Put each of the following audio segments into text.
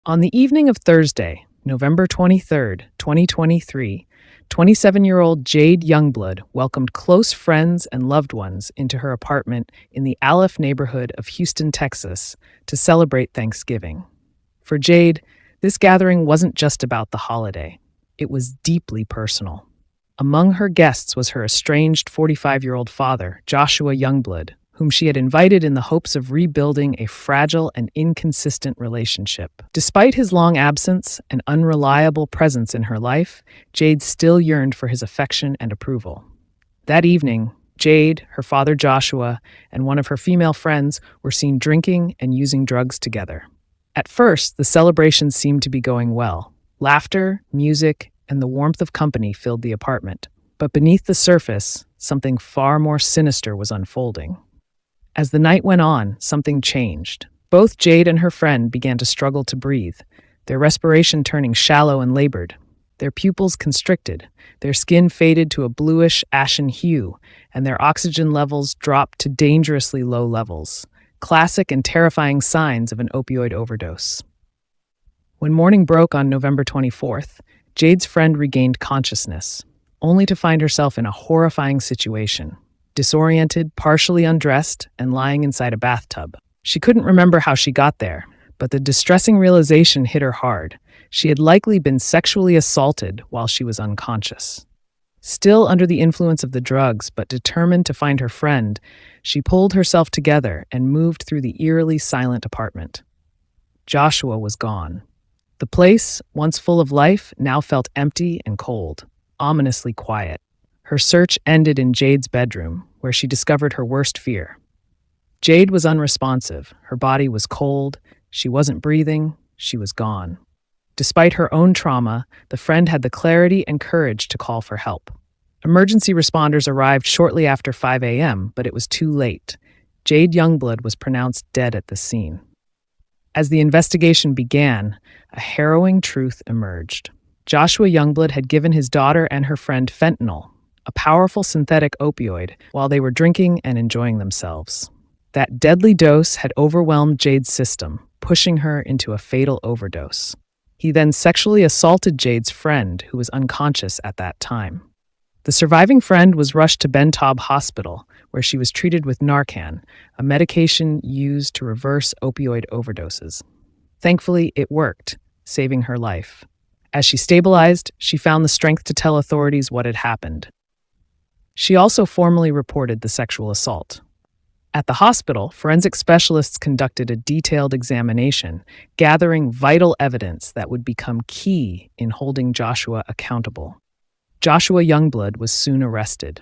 On the evening of Thursday, November 23rd, 2023, 27-year-old Jade Youngblood welcomed close friends and loved ones into her apartment in the Aleph neighborhood of Houston, Texas, to celebrate Thanksgiving. For Jade, this gathering wasn't just about the holiday. It was deeply personal. Among her guests was her estranged 45-year-old father, Joshua Youngblood, whom she had invited in the hopes of rebuilding a fragile and inconsistent relationship. Despite his long absence and unreliable presence in her life, Jade still yearned for his affection and approval. That evening, Jade, her father Joshua, and one of her female friends were seen drinking and using drugs together. At first, the celebration seemed to be going well. Laughter, music, and the warmth of company filled the apartment. But beneath the surface, something far more sinister was unfolding. As the night went on, something changed. Both Jade and her friend began to struggle to breathe, their respiration turning shallow and labored. Their pupils constricted, their skin faded to a bluish, ashen hue, and their oxygen levels dropped to dangerously low levels, classic and terrifying signs of an opioid overdose. When morning broke on November 24th, Jade's friend regained consciousness, only to find herself in a horrifying situation. Disoriented, partially undressed, and lying inside a bathtub. She couldn't remember how she got there, but the distressing realization hit her hard. She had likely been sexually assaulted while she was unconscious. Still under the influence of the drugs, but determined to find her friend, she pulled herself together and moved through the eerily silent apartment. Joshua was gone. The place, once full of life, now felt empty and cold, ominously quiet. Her search ended in Jade's bedroom, where she discovered her worst fear. Jade was unresponsive. Her body was cold. She wasn't breathing. She was gone. Despite her own trauma, the friend had the clarity and courage to call for help. Emergency responders arrived shortly after 5 a.m., but it was too late. Jade Youngblood was pronounced dead at the scene. As the investigation began, a harrowing truth emerged. Joshua Youngblood had given his daughter and her friend fentanyl, a powerful synthetic opioid, while they were drinking and enjoying themselves. That deadly dose had overwhelmed Jade's system, pushing her into a fatal overdose. He then sexually assaulted Jade's friend, who was unconscious at that time. The surviving friend was rushed to Ben Taub Hospital, where she was treated with Narcan, a medication used to reverse opioid overdoses. Thankfully, it worked, saving her life. As she stabilized, she found the strength to tell authorities what had happened. She also formally reported the sexual assault. At the hospital, forensic specialists conducted a detailed examination, gathering vital evidence that would become key in holding Joshua accountable. Joshua Youngblood was soon arrested.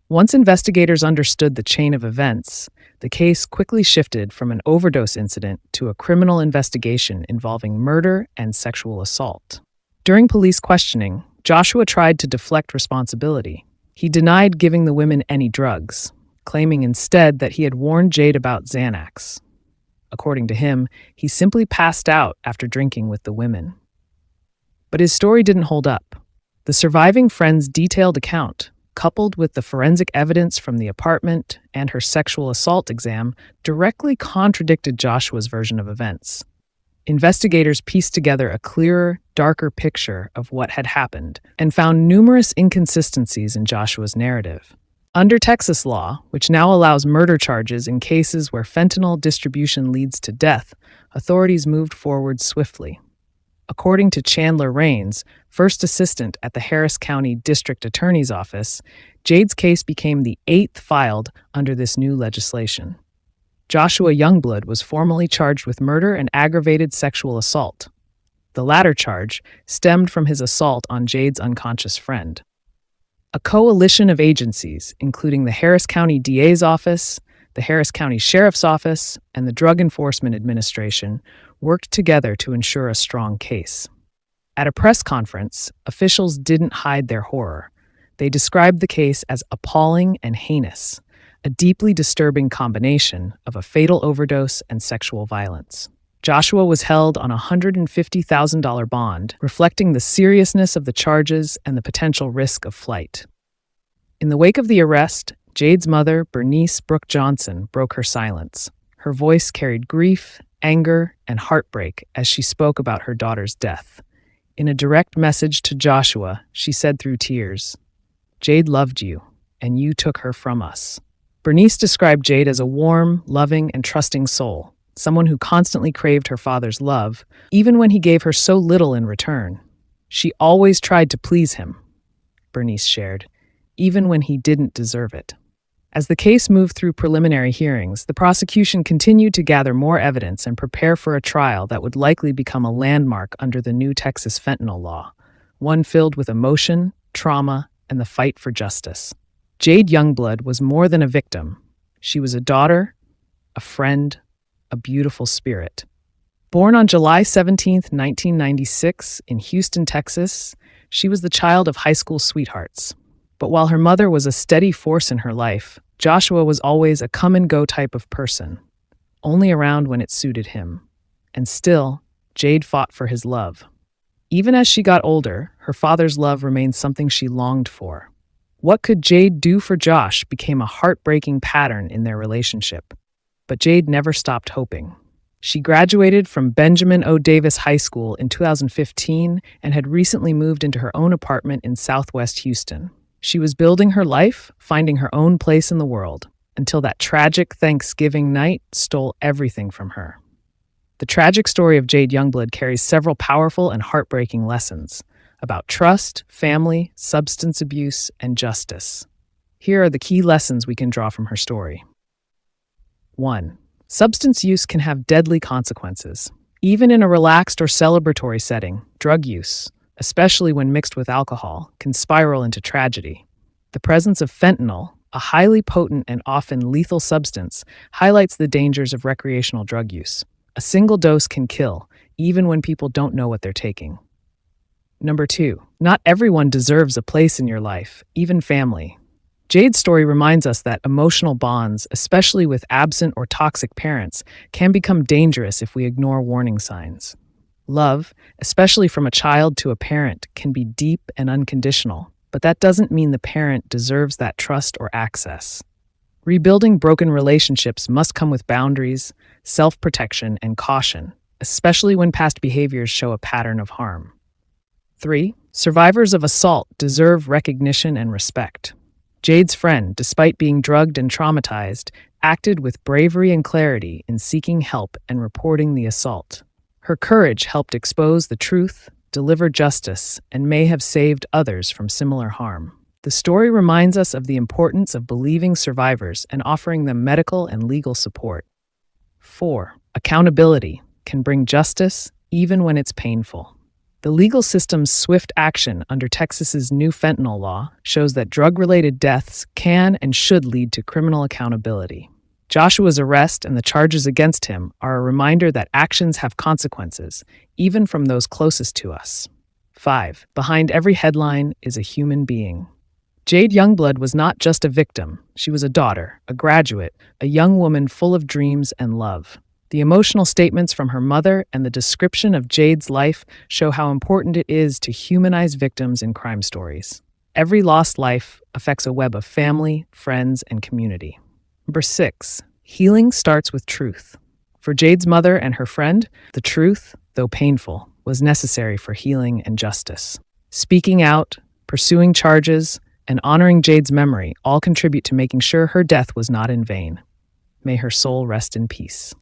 Once investigators understood the chain of events, the case quickly shifted from an overdose incident to a criminal investigation involving murder and sexual assault. During police questioning, Joshua tried to deflect responsibility. He denied giving the women any drugs, claiming instead that he had warned Jade about Xanax. According to him, he simply passed out after drinking with the women. But his story didn't hold up. The surviving friend's detailed account, coupled with the forensic evidence from the apartment and her sexual assault exam, directly contradicted Joshua's version of events. Investigators pieced together a clearer, darker picture of what had happened and found numerous inconsistencies in Joshua's narrative. Under Texas law, which now allows murder charges in cases where fentanyl distribution leads to death, authorities moved forward swiftly. According to Chandler Raines, first assistant at the Harris County District Attorney's Office, Jade's case became the 8th filed under this new legislation. Joshua Youngblood was formally charged with murder and aggravated sexual assault. The latter charge stemmed from his assault on Jade's unconscious friend. A coalition of agencies, including the Harris County DA's office, the Harris County Sheriff's Office, and the Drug Enforcement Administration, worked together to ensure a strong case. At a press conference, officials didn't hide their horror. They described the case as appalling and heinous, a deeply disturbing combination of a fatal overdose and sexual violence. Joshua was held on a $150,000 bond, reflecting the seriousness of the charges and the potential risk of flight. In the wake of the arrest, Jade's mother, Bernice Brooke Johnson, broke her silence. Her voice carried grief, anger, and heartbreak as she spoke about her daughter's death. In a direct message to Joshua, she said through tears, "Jade loved you, and you took her from us." Bernice described Jade as a warm, loving, and trusting soul, someone who constantly craved her father's love, even when he gave her so little in return. She always tried to please him, Bernice shared, even when he didn't deserve it. As the case moved through preliminary hearings, the prosecution continued to gather more evidence and prepare for a trial that would likely become a landmark under the new Texas fentanyl law, one filled with emotion, trauma, and the fight for justice. Jade Youngblood was more than a victim. She was a daughter, a friend, a beautiful spirit. Born on July 17, 1996, in Houston, Texas, she was the child of high school sweethearts. But while her mother was a steady force in her life, Joshua was always a come-and-go type of person, only around when it suited him. And still, Jade fought for his love. Even as she got older, her father's love remained something she longed for. What could Jade do for Josh became a heartbreaking pattern in their relationship. But Jade never stopped hoping. She graduated from Benjamin O. Davis High School in 2015 and had recently moved into her own apartment in Southwest Houston. She was building her life, finding her own place in the world, until that tragic Thanksgiving night stole everything from her. The tragic story of Jade Youngblood carries several powerful and heartbreaking lessons about trust, family, substance abuse, and justice. Here are the key lessons we can draw from her story. 1. Substance use can have deadly consequences. Even in a relaxed or celebratory setting, drug use, especially when mixed with alcohol, can spiral into tragedy. The presence of fentanyl, a highly potent and often lethal substance, highlights the dangers of recreational drug use. A single dose can kill, even when people don't know what they're taking. 2. Not everyone deserves a place in your life, even family. Jade's story reminds us that emotional bonds, especially with absent or toxic parents, can become dangerous if we ignore warning signs. Love, especially from a child to a parent, can be deep and unconditional, but that doesn't mean the parent deserves that trust or access. Rebuilding broken relationships must come with boundaries, self-protection, and caution, especially when past behaviors show a pattern of harm. 3. Survivors of assault deserve recognition and respect. Jade's friend, despite being drugged and traumatized, acted with bravery and clarity in seeking help and reporting the assault. Her courage helped expose the truth, deliver justice, and may have saved others from similar harm. The story reminds us of the importance of believing survivors and offering them medical and legal support. 4. Accountability can bring justice even when it's painful. The legal system's swift action under Texas's new fentanyl law shows that drug-related deaths can and should lead to criminal accountability. Joshua's arrest and the charges against him are a reminder that actions have consequences, even from those closest to us. 5. Behind every headline is a human being. Jade Youngblood was not just a victim. She was a daughter, a graduate, a young woman full of dreams and love. The emotional statements from her mother and the description of Jade's life show how important it is to humanize victims in crime stories. Every lost life affects a web of family, friends, and community. 6. Healing starts with truth. For Jade's mother and her friend, the truth, though painful, was necessary for healing and justice. Speaking out, pursuing charges, and honoring Jade's memory all contribute to making sure her death was not in vain. May her soul rest in peace.